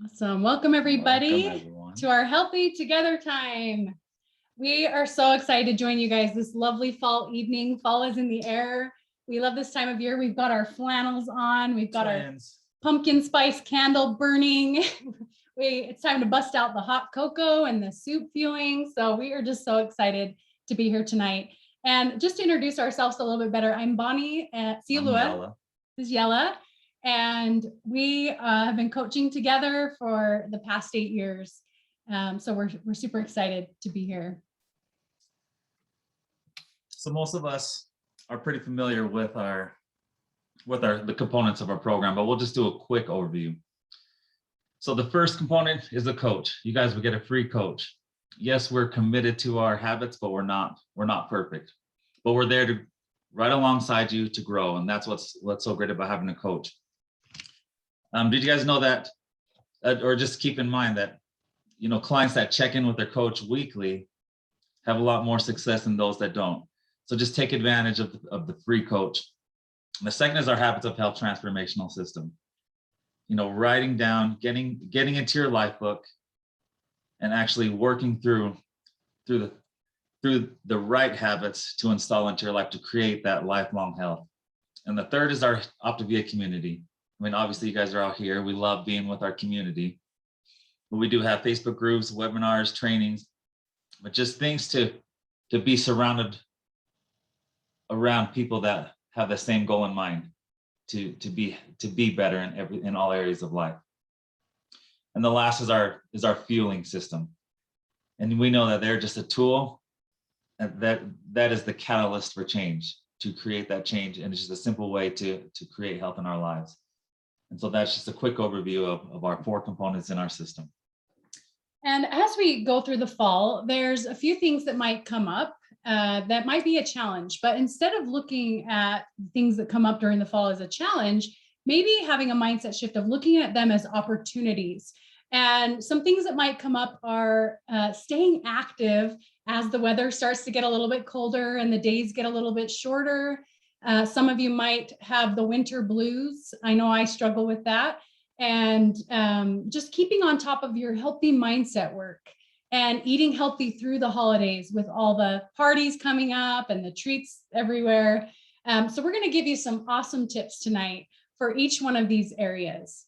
Awesome. Welcome everybody everyone. to our Healthy Together time. We are so excited to join you guys this lovely fall evening. Fall is in the air. We love this time of year. We've got our flannels on. We've got our pumpkin spice candle burning. It's time to bust out the hot cocoa and the soup feeling. So we are just so excited to be here tonight. And just to introduce ourselves a little bit better, I'm Bonnie at Yella. This is Yella. And we have been coaching together for the past 8 years. So we're super excited to be here. So most of us are pretty familiar with the components of our program, but we'll just do a quick overview. So the first component is a coach. You guys will get a free coach. Yes, we're committed to our habits, but we're not perfect. But we're there to right alongside you to grow, and that's what's so great about having a coach. Did you guys know that, or just keep in mind that, clients that check in with their coach weekly have a lot more success than those that don't. So just take advantage of the free coach. And the second is our Habits of Health transformational system. Writing down, getting into your life book, and actually working through the right habits to install into your life to create that lifelong health. And the third is our Optavia community. I mean, obviously you guys are out here. We love being with our community, but we do have Facebook groups, webinars, trainings, but just things to be surrounded around people that have the same goal in mind, to be better in all areas of life. And the last is our fueling system. And we know that they're just a tool, and that is the catalyst for change, to create that change. And it's just a simple way to create health in our lives. And so that's just a quick overview of our 4 components in our system. And as we go through the fall, there's a few things that might come up that might be a challenge. But instead of looking at things that come up during the fall as a challenge, maybe having a mindset shift of looking at them as opportunities. And some things that might come up are staying active as the weather starts to get a little bit colder and the days get a little bit shorter. Some of you might have the winter blues. I know I struggle with that. And just keeping on top of your healthy mindset work and eating healthy through the holidays with all the parties coming up and the treats everywhere. So we're going to give you some awesome tips tonight for each one of these areas.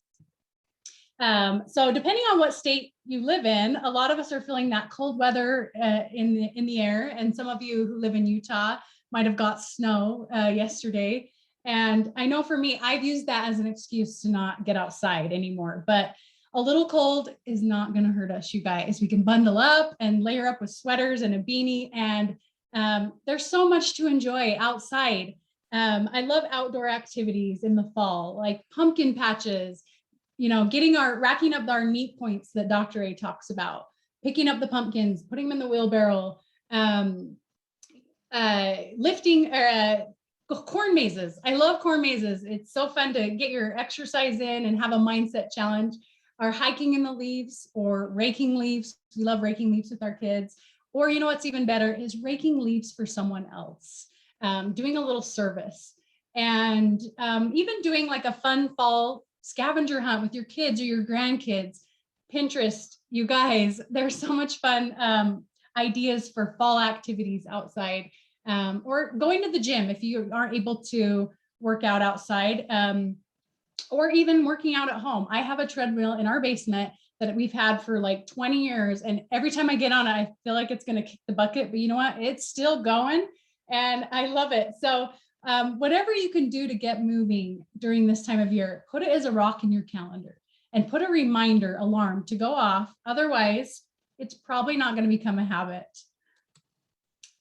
So depending on what state you live in, a lot of us are feeling that cold weather in the air. And some of you who live in Utah might have got snow yesterday. And I know for me, I've used that as an excuse to not get outside anymore, but a little cold is not going to hurt us, you guys. We can bundle up and layer up with sweaters and a beanie, and there's so much to enjoy outside. I love outdoor activities in the fall, like pumpkin patches, racking up our neat points that Dr. A talks about, picking up the pumpkins, putting them in the wheelbarrow, lifting corn mazes. I love corn mazes. It's so fun to get your exercise in and have a mindset challenge. Or hiking in the leaves or raking leaves. We love raking leaves with our kids. Or what's even better is raking leaves for someone else, doing a little service. And even doing like a fun fall scavenger hunt with your kids or your grandkids. Pinterest, you guys, there's so much fun ideas for fall activities outside, or going to the gym if you aren't able to work out outside, or even working out at home. I have a treadmill in our basement that we've had for like 20 years. And every time I get on it, I feel like it's going to kick the bucket, but you know what? It's still going and I love it. So whatever you can do to get moving during this time of year, put it as a rock in your calendar and put a reminder alarm to go off. Otherwise, it's probably not going to become a habit.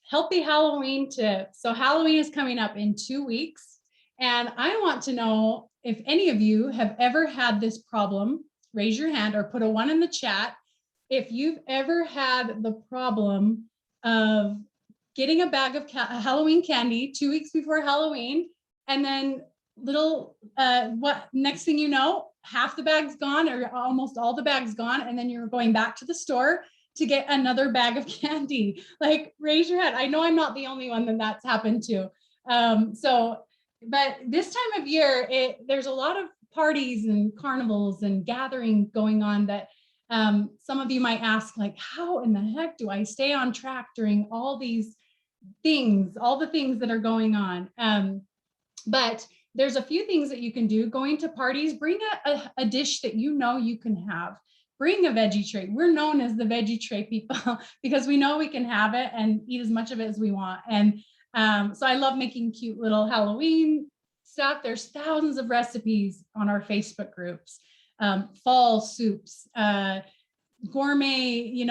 Healthy Halloween tip. So Halloween is coming up in 2 weeks. And I want to know if any of you have ever had this problem. Raise your hand or put a 1 in the chat. If you've ever had the problem of getting a bag of Halloween candy 2 weeks before Halloween, and then next thing you know, half the bag's gone or almost all the bag's gone, and then you're going back to the store to get another bag of candy. Like, raise your hand. I know I'm not the only one that's happened to. But this time of year, there's a lot of parties and carnivals and gatherings going on that some of you might ask, like, how in the heck do I stay on track during all these things, all the things that are going on? But there's a few things that you can do. Going to parties, bring a dish that you know you can have. Bring a veggie tray. We're known as the veggie tray people because we know we can have it and eat as much of it as we want. And so I love making cute little Halloween stuff. There's thousands of recipes on our Facebook groups. Fall soups, gourmet,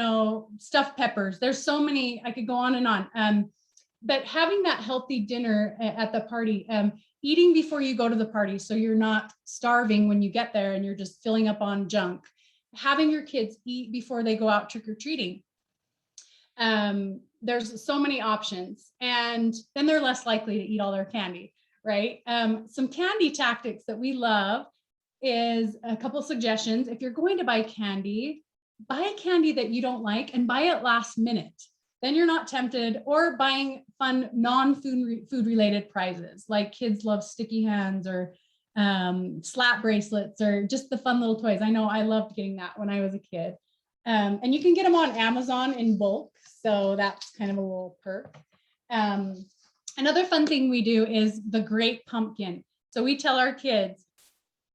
stuffed peppers. There's so many, I could go on and on. But having that healthy dinner at the party, eating before you go to the party so you're not starving when you get there and you're just filling up on junk. Having your kids eat before they go out trick-or-treating. There's so many options, and then they're less likely to eat all their candy, right? Some candy tactics that we love is a couple suggestions. If you're going to buy candy that you don't like and buy it last minute. Then you're not tempted, or buying fun non-food related prizes, like kids love sticky hands or slap bracelets or just the fun little toys. I know I loved getting that when I was a kid. And you can get them on Amazon in bulk. So that's kind of a little perk. Another fun thing we do is the great pumpkin. So we tell our kids,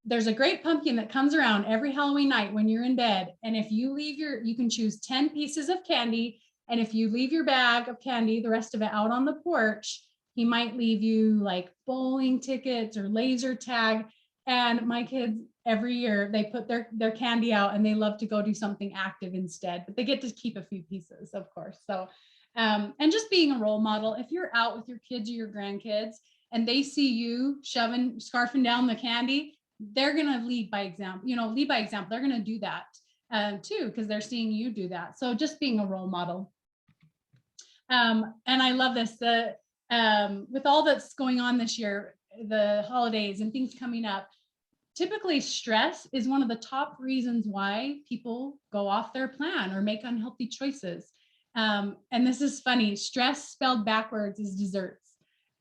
there's a great pumpkin that comes around every Halloween night when you're in bed. And if you leave you can choose 10 pieces of candy. And if you leave your bag of candy, the rest of it out on the porch, he might leave you like bowling tickets or laser tag. And my kids, every year, they put their candy out and they love to go do something active instead, but they get to keep a few pieces, of course. So, and just being a role model, if you're out with your kids or your grandkids and they see you scarfing down the candy, they're going to lead by example, they're going to do that too, because they're seeing you do that. So just being a role model. And I love this, with all that's going on this year, the holidays and things coming up, typically stress is one of the top reasons why people go off their plan or make unhealthy choices. And this is funny, stress spelled backwards is desserts.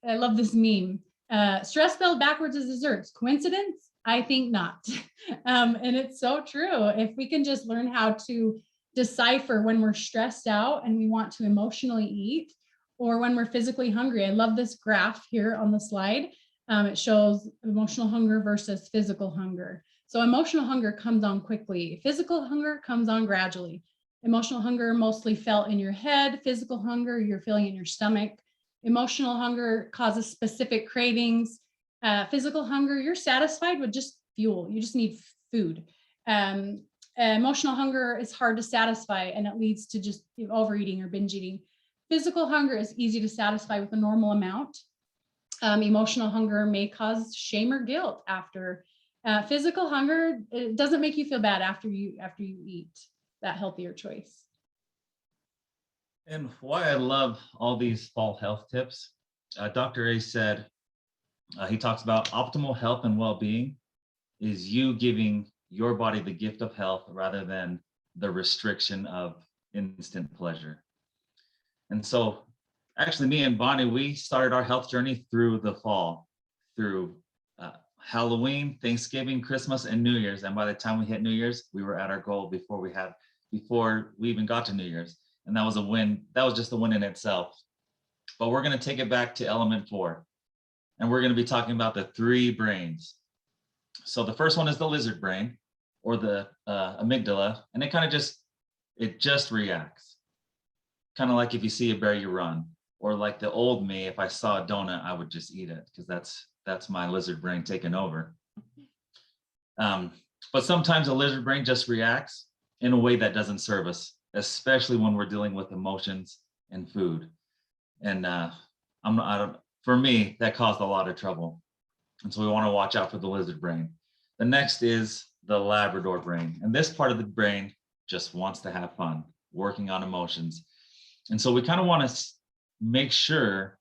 I love this meme. Stress spelled backwards is desserts. Coincidence? I think not. And it's so true. If we can just learn how to decipher when we're stressed out and we want to emotionally eat, or when we're physically hungry. I love this graph here on the slide. It shows emotional hunger versus physical hunger. So emotional hunger comes on quickly. Physical hunger comes on gradually. Emotional hunger mostly felt in your head. Physical hunger, you're feeling in your stomach. Emotional hunger causes specific cravings. Physical hunger, you're satisfied with just fuel. You just need food. Emotional hunger is hard to satisfy and it leads to just overeating or binge eating. Physical hunger is easy to satisfy with a normal amount. Emotional hunger may cause shame or guilt after. Physical hunger, it doesn't make you feel bad after you eat that healthier choice. And why I love all these fall health tips, Dr. A said, he talks about optimal health and well-being is you giving your body the gift of health rather than the restriction of instant pleasure. And so actually me and Bonnie, we started our health journey through the fall, through Halloween, Thanksgiving, Christmas, and New Year's. And by the time we hit New Year's, we were at our goal before we even got to New Year's. And that was a win. That was just a win in itself. But we're going to take it back to element 4. And we're going to be talking about the 3 brains. So the first one is the lizard brain, or the amygdala, and it just reacts. Kind of like if you see a bear, you run, or like the old me, if I saw a donut, I would just eat it, because that's my lizard brain taking over. But sometimes a lizard brain just reacts in a way that doesn't serve us, especially when we're dealing with emotions and food. And for me, that caused a lot of trouble. And so we want to watch out for the lizard brain. The next is the Labrador brain. And this part of the brain just wants to have fun, working on emotions. And so we kind of want to make sure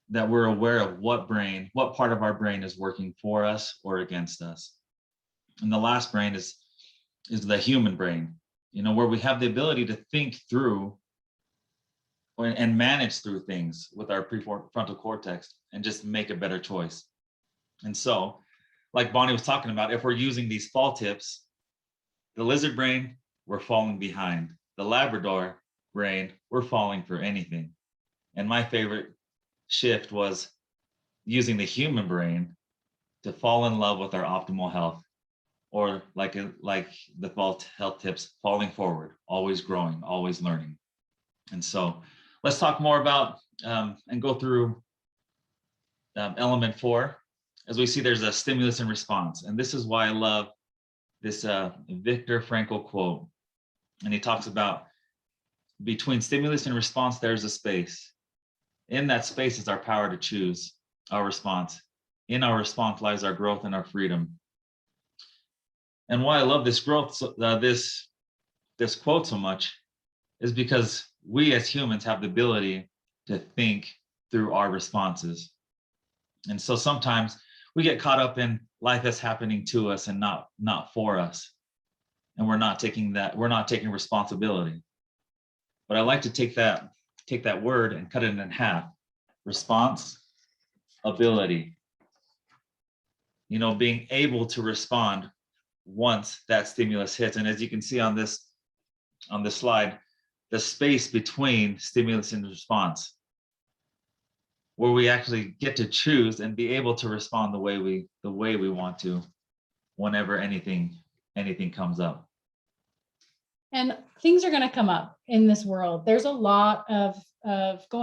that we're aware of what part of our brain is working for us or against us. And the last brain is the human brain, where we have the ability to think through and manage through things with our prefrontal cortex and just make a better choice. And so like Bonnie was talking about, if we're using these fall tips, the lizard brain, we're falling behind. The Labrador brain, we're falling for anything. And my favorite shift was using the human brain to fall in love with our optimal health, or like the fall health tips, falling forward, always growing, always learning. And so let's talk more about and go through element 4. As we see, there's a stimulus and response. And this is why I love this Viktor Frankl quote. And he talks about between stimulus and response, there's a space. In that space is our power to choose our response. In our response lies our growth and our freedom. And why I love this growth, this quote so much, is because we as humans have the ability to think through our responses. And so sometimes we get caught up in life that's happening to us and not for us. And we're not taking responsibility. But I like to take that word and cut it in half. Response, ability. You know, being able to respond once that stimulus hits. And as you can see on this slide, the space between stimulus and response, where we actually get to choose and be able to respond the way we want to whenever anything comes up. And things are going to come up in this world. There's a lot of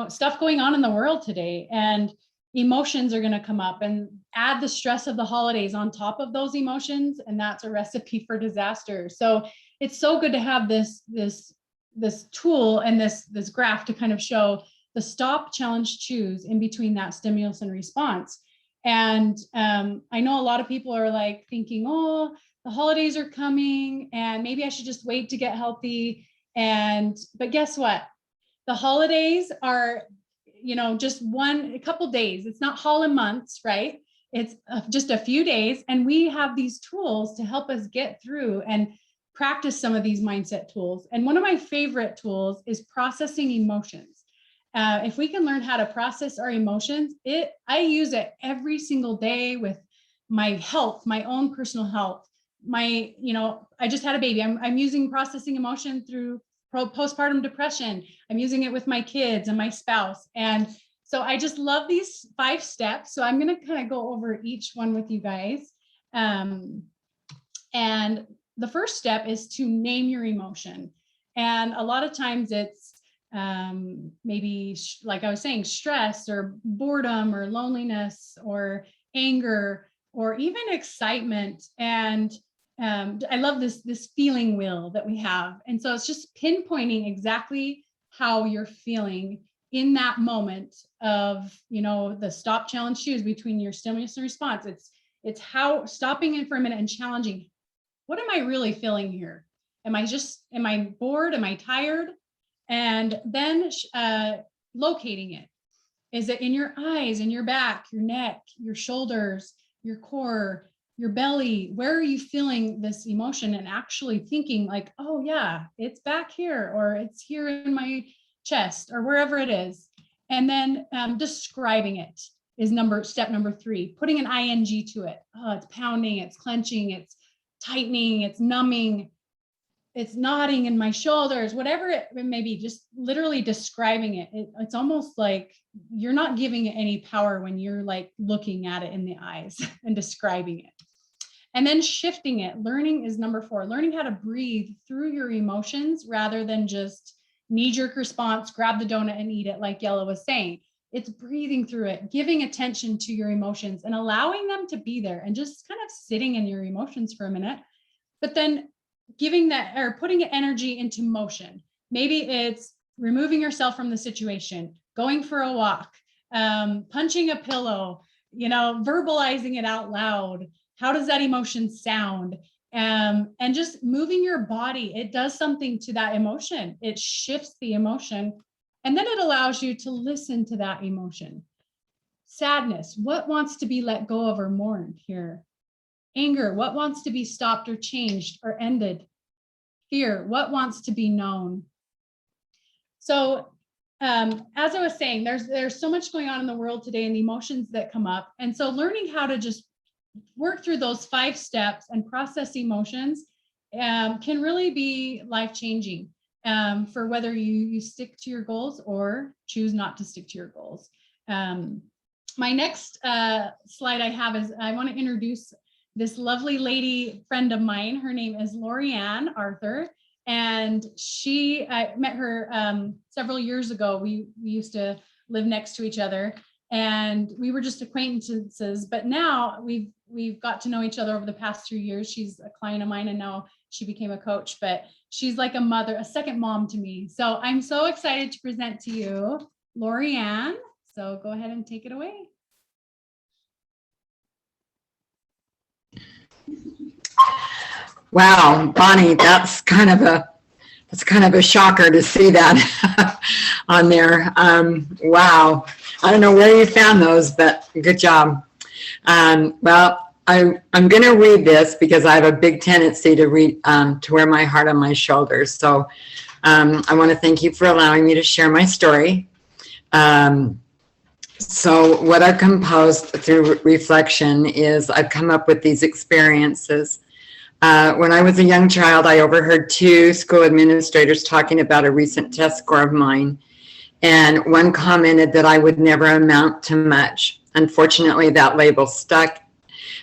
stuff going on in the world today, and emotions are going to come up, and add the stress of the holidays on top of those emotions, and that's a recipe for disaster. So it's so good to have this tool and this graph to kind of show the stop, challenge, choose in between that stimulus and response. And I know a lot of people are like thinking, oh, the holidays are coming and maybe I should just wait to get healthy. But guess what? The holidays are, just a couple days. It's not holiday months, right? It's just a few days. And we have these tools to help us get through and practice some of these mindset tools. And one of my favorite tools is processing emotions. If we can learn how to process our emotions, I use it every single day with my health, my own personal health. I just had a baby. I'm using processing emotion through postpartum depression. I'm using it with my kids and my spouse. And so I just love these 5 steps. So I'm going to kind of go over each one with you guys. And the first step is to name your emotion. And a lot of times it's maybe, like I was saying, stress or boredom or loneliness or anger or even excitement. And I love this feeling wheel that we have. And so it's just pinpointing exactly how you're feeling in that moment of, the stop, challenge, choose between your stimulus and response. It's how stopping it for a minute and challenging. What am I really feeling here? Am I bored? Am I tired? And then locating it. Is it in your eyes, in your back, your neck, your shoulders, your core, your belly? Where are you feeling this emotion? And actually thinking like, oh yeah, it's back here, or it's here in my chest, or wherever it is. And then describing it is step number 3, putting an ing to it. Oh, it's pounding, it's clenching, it's tightening, it's numbing, it's knotting in my shoulders, whatever it may be, just literally describing it. It's almost like you're not giving it any power when you're like looking at it in the eyes and describing it. And then shifting it. Learning is number 4, learning how to breathe through your emotions rather than just knee-jerk response, grab the donut and eat it, like Yella was saying. It's breathing through it, giving attention to your emotions and allowing them to be there and just kind of sitting in your emotions for a minute, but then giving that or putting energy into motion. Maybe it's removing yourself from the situation, going for a walk, punching a pillow, verbalizing it out loud. How does that emotion sound? And just moving your body. It does something to that emotion. It shifts the emotion. And then it allows you to listen to that emotion. Sadness, what wants to be let go of or mourned here? Anger, what wants to be stopped or changed or ended? Fear, what wants to be known? So as I was saying, there's so much going on in the world today and the emotions that come up. And so learning how to just work through those 5 steps and process emotions can really be life-changing for whether you stick to your goals or choose not to stick to your goals. My next slide I have is I want to introduce this lovely lady friend of mine. Her name is Lorianne Arthur, and I met her several years ago. We used to live next to each other, and we were just acquaintances, but now we've got to know each other over the past 3 years. She's a client of mine, and now she became a coach, but she's like a mother, a second mom to me. So I'm so excited to present to you Lorianne. So go ahead and take it away. Wow, Bonnie, that's kind of a shocker to see that on there. Wow, I don't know where you found those, but good job. Well, I'm going to read this because I have a big tendency to read to wear my heart on my shoulders. So I want to thank you for allowing me to share my story. So what I've composed through reflection is I've come up with these experiences. When I was a young child, I overheard 2 school administrators talking about a recent test score of mine, and one commented that I would never amount to much. Unfortunately, that label stuck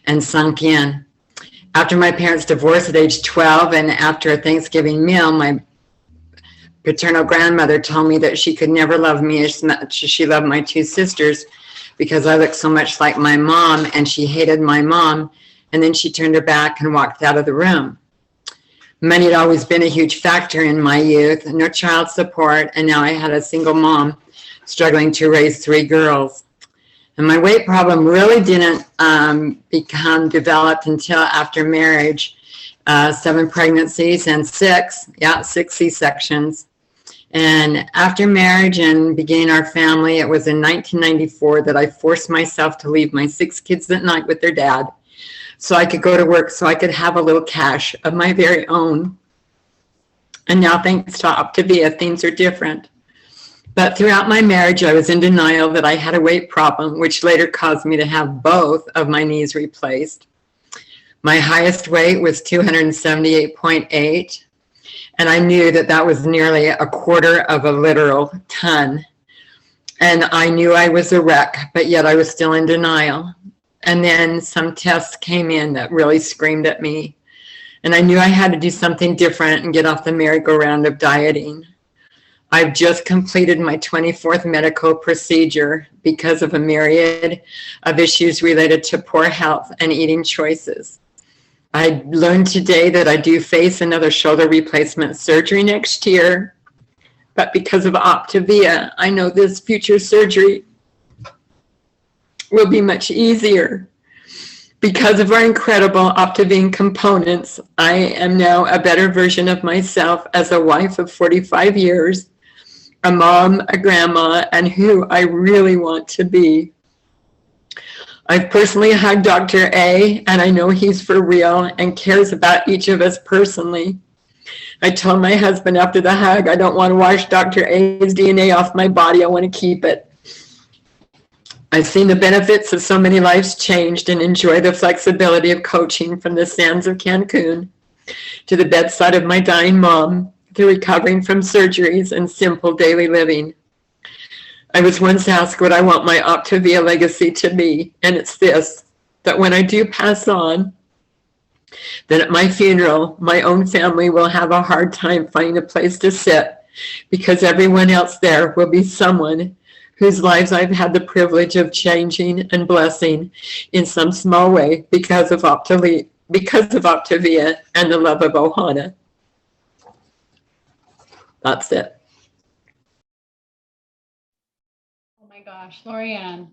and sunk in. After my parents divorced at age 12, and after a Thanksgiving meal, my paternal grandmother told me that she could never love me as much as she loved my 2 sisters because I looked so much like my mom, and she hated my mom. And then she turned her back and walked out of the room. Money had always been a huge factor in my youth, no child support, and now I had a single mom struggling to raise 3 girls. And my weight problem really didn't become developed until after marriage, 7 pregnancies and 6 C-sections. And after marriage and beginning our family, it was in 1994 that I forced myself to leave my 6 kids at night with their dad, so I could go to work, so I could have a little cash of my very own. And now, thanks to Optavia, things are different. But throughout my marriage, I was in denial that I had a weight problem, which later caused me to have both of my knees replaced. My highest weight was 278.8, and I knew that that was nearly a quarter of a literal ton. And I knew I was a wreck, but yet I was still in denial. And then some tests came in that really screamed at me. And I knew I had to do something different and get off the merry-go-round of dieting. I've just completed my 24th medical procedure because of a myriad of issues related to poor health and eating choices. I learned today that I do face another shoulder replacement surgery next year, but because of Optavia, I know this future surgery will be much easier. Because of our incredible Optavian components, I am now a better version of myself as a wife of 45 years, a mom, a grandma, and who I really want to be. I've personally hugged Dr. A, and I know he's for real and cares about each of us personally. I told my husband after the hug, I don't want to wash Dr. A's DNA off my body, I want to keep it. I've seen the benefits of so many lives changed and enjoy the flexibility of coaching from the sands of Cancun to the bedside of my dying mom, to recovering from surgeries and simple daily living. I was once asked what I want my Optavia legacy to be, and it's this, that when I do pass on, that at my funeral, my own family will have a hard time finding a place to sit because everyone else there will be someone whose lives I've had the privilege of changing and blessing in some small way because of Optavia and the love of Ohana. That's it. Oh my gosh, Lorianne.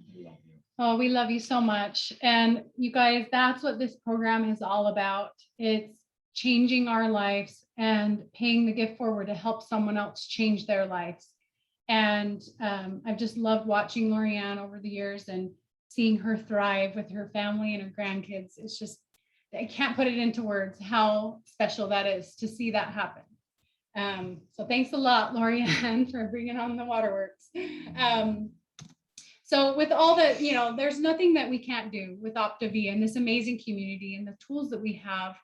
Oh, we love you so much. And you guys, that's what this program is all about. It's changing our lives and paying the gift forward to help someone else change their lives. And I've just loved watching Lorianne over the years and seeing her thrive with her family and her grandkids. It's just, I can't put it into words how special that is to see that happen. So thanks a lot, Lorianne, for bringing on the waterworks. So with all that, there's nothing that we can't do with OptaV and this amazing community and the tools that we have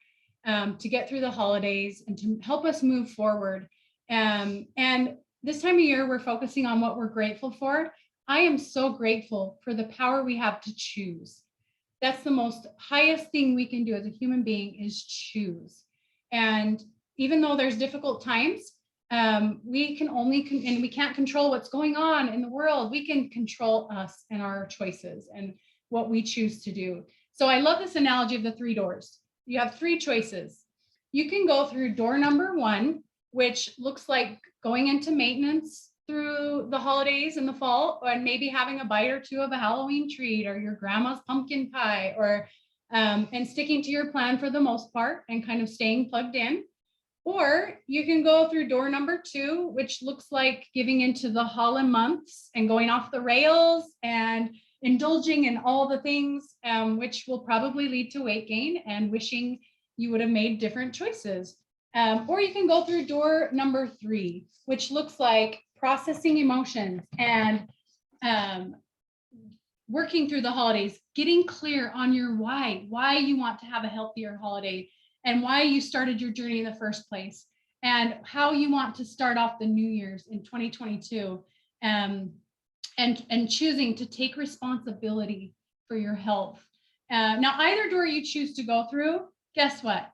to get through the holidays and to help us move forward. And this time of year, we're focusing on what we're grateful for. I am so grateful for the power we have to choose. That's the most highest thing we can do as a human being is choose. And even though there's difficult times, we can only, and we can't control what's going on in the world. We can control us and our choices and what we choose to do. So I love this analogy of the 3 doors. You have 3 choices. You can go through door number 1, which looks like going into maintenance through the holidays in the fall, or maybe having a bite or 2 of a Halloween treat or your grandma's pumpkin pie, or and sticking to your plan for the most part and kind of staying plugged in. Or you can go through door number 2, which looks like giving into the Holland months and going off the rails and indulging in all the things, which will probably lead to weight gain and wishing you would have made different choices. Or you can go through door number 3, which looks like processing emotions and working through the holidays, getting clear on your why you want to have a healthier holiday and why you started your journey in the first place and how you want to start off the New Year's in 2022 and choosing to take responsibility for your health. Now, either door you choose to go through, guess what?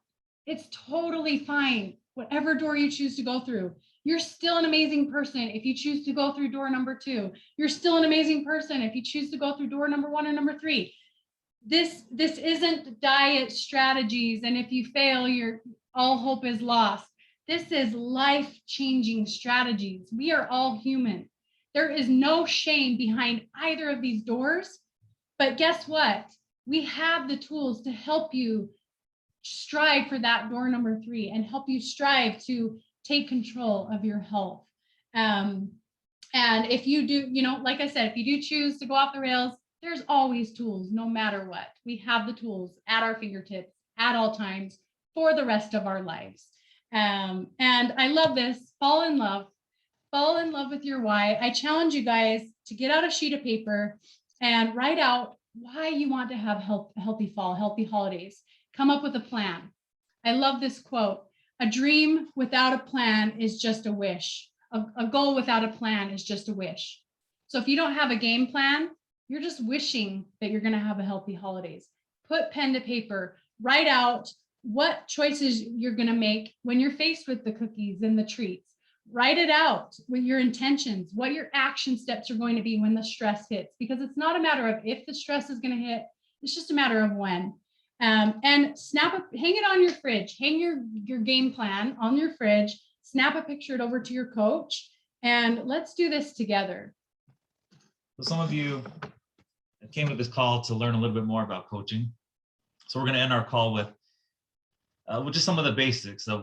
It's totally fine. Whatever door you choose to go through, you're still an amazing person if you choose to go through door number 2. You're still an amazing person if you choose to go through door number 1 and number 3. This isn't diet strategies, and if you fail, all hope is lost. This is life-changing strategies. We are all human. There is no shame behind either of these doors, but guess what? We have the tools to help you strive for that door number 3 and help you strive to take control of your health. And if you do, like I said, if you do choose to go off the rails, there's always tools, no matter what. We have the tools at our fingertips at all times for the rest of our lives. And I love this. Fall in love with your why. I challenge you guys to get out a sheet of paper and write out why you want to have a healthy fall, healthy holidays. Come up with a plan. I love this quote. A dream without a plan is just a wish. A goal without a plan is just a wish. So if you don't have a game plan, you're just wishing that you're going to have a healthy holidays. Put pen to paper, write out what choices you're going to make when you're faced with the cookies and the treats. Write it out with your intentions, what your action steps are going to be when the stress hits, because it's not a matter of if the stress is going to hit, it's just a matter of when. And hang it on your fridge, hang your game plan on your fridge, snap a picture it over to your coach, and let's do this together. So some of you came to this call to learn a little bit more about coaching. So we're going to end our call with just some of the basics of